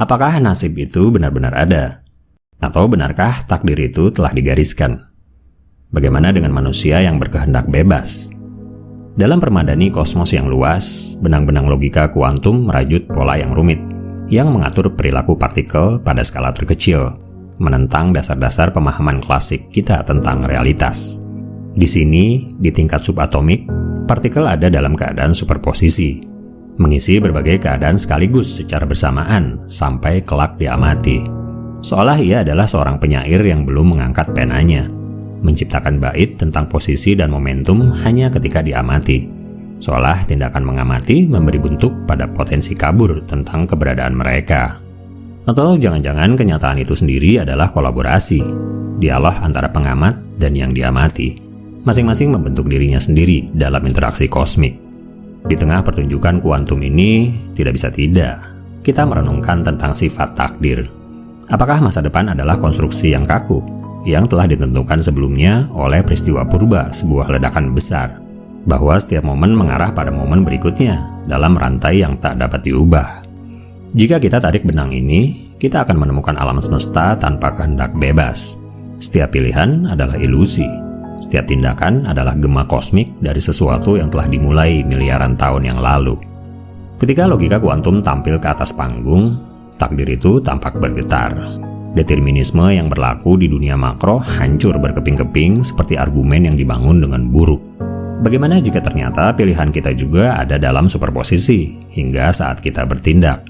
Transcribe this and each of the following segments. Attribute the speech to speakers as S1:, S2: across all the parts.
S1: Apakah nasib itu benar-benar ada? Atau benarkah takdir itu telah digariskan? Bagaimana dengan manusia yang berkehendak bebas? Dalam permadani kosmos yang luas, benang-benang logika kuantum merajut pola yang rumit, yang mengatur perilaku partikel pada skala terkecil, menentang dasar-dasar pemahaman klasik kita tentang realitas. Di sini, di tingkat subatomik, partikel ada dalam keadaan superposisi, mengisi berbagai keadaan sekaligus secara bersamaan sampai kelak diamati. Seolah ia adalah seorang penyair yang belum mengangkat penanya, menciptakan bait tentang posisi dan momentum hanya ketika diamati. Seolah tindakan mengamati memberi bentuk pada potensi kabur tentang keberadaan mereka. Atau jangan-jangan kenyataan itu sendiri adalah kolaborasi, dialog antara pengamat dan yang diamati, masing-masing membentuk dirinya sendiri dalam interaksi kosmik. Di tengah pertunjukan kuantum ini, tidak bisa tidak, kita merenungkan tentang sifat takdir. Apakah masa depan adalah konstruksi yang kaku, yang telah ditentukan sebelumnya oleh peristiwa purba sebuah ledakan besar, bahwa setiap momen mengarah pada momen berikutnya dalam rantai yang tak dapat diubah? Jika kita tarik benang ini, kita akan menemukan alam semesta tanpa kehendak bebas. Setiap pilihan adalah ilusi. Setiap tindakan adalah gema kosmik dari sesuatu yang telah dimulai miliaran tahun yang lalu. Ketika logika kuantum tampil ke atas panggung, takdir itu tampak bergetar. Determinisme yang berlaku di dunia makro hancur berkeping-keping seperti argumen yang dibangun dengan buruk. Bagaimana jika ternyata pilihan kita juga ada dalam superposisi hingga saat kita bertindak?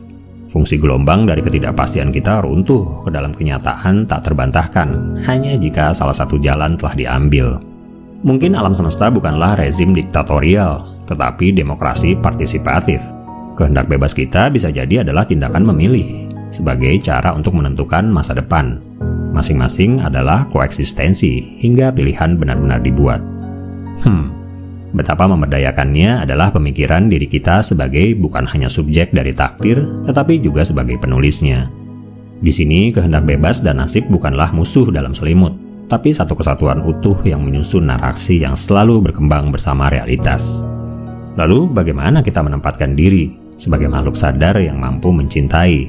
S1: Fungsi gelombang dari ketidakpastian kita runtuh ke dalam kenyataan tak terbantahkan hanya jika salah satu jalan telah diambil. Mungkin alam semesta bukanlah rezim diktatorial, tetapi demokrasi partisipatif. Kehendak bebas kita bisa jadi adalah tindakan memilih sebagai cara untuk menentukan masa depan. Masing-masing adalah koeksistensi hingga pilihan benar-benar dibuat. Betapa memberdayakannya adalah pemikiran diri kita sebagai bukan hanya subjek dari takdir, tetapi juga sebagai penulisnya. Di sini kehendak bebas dan nasib bukanlah musuh dalam selimut, tapi satu kesatuan utuh yang menyusun narasi yang selalu berkembang bersama realitas. Lalu bagaimana kita menempatkan diri sebagai makhluk sadar yang mampu mencintai,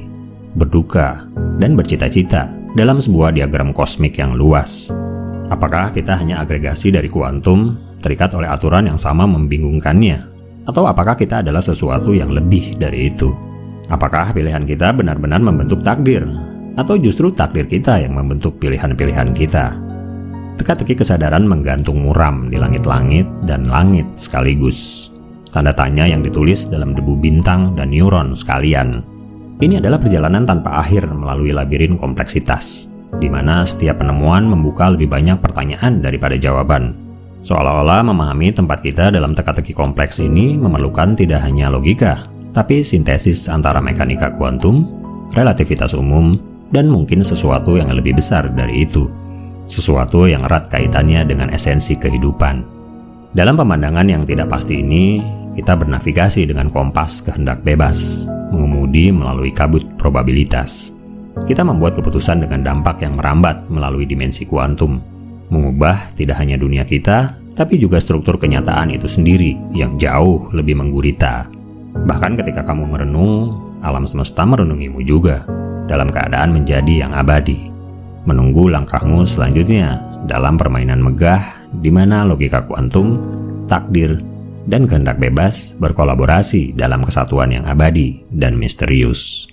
S1: berduka, dan bercita-cita dalam sebuah diagram kosmik yang luas? Apakah kita hanya agregasi dari kuantum, terikat oleh aturan yang sama membingungkannya? Atau apakah kita adalah sesuatu yang lebih dari itu? Apakah pilihan kita benar-benar membentuk takdir? Atau justru takdir kita yang membentuk pilihan-pilihan kita? Teka-teki kesadaran menggantung muram di langit-langit dan langit sekaligus. Tanda tanya yang ditulis dalam debu bintang dan neuron sekalian. Ini adalah perjalanan tanpa akhir melalui labirin kompleksitas, di mana setiap penemuan membuka lebih banyak pertanyaan daripada jawaban. Seolah-olah memahami tempat kita dalam teka-teki kompleks ini memerlukan tidak hanya logika, tapi sintesis antara mekanika kuantum, relativitas umum, dan mungkin sesuatu yang lebih besar dari itu. Sesuatu yang erat kaitannya dengan esensi kehidupan. Dalam pemandangan yang tidak pasti ini, kita bernavigasi dengan kompas kehendak bebas, mengemudi melalui kabut probabilitas. Kita membuat keputusan dengan dampak yang merambat melalui dimensi kuantum, mengubah tidak hanya dunia kita, tapi juga struktur kenyataan itu sendiri yang jauh lebih menggurita. Bahkan ketika kamu merenung, alam semesta merenungimu juga, dalam keadaan menjadi yang abadi. Menunggu langkahmu selanjutnya dalam permainan megah di mana logika kuantum, takdir, dan kehendak bebas berkolaborasi dalam kesatuan yang abadi dan misterius.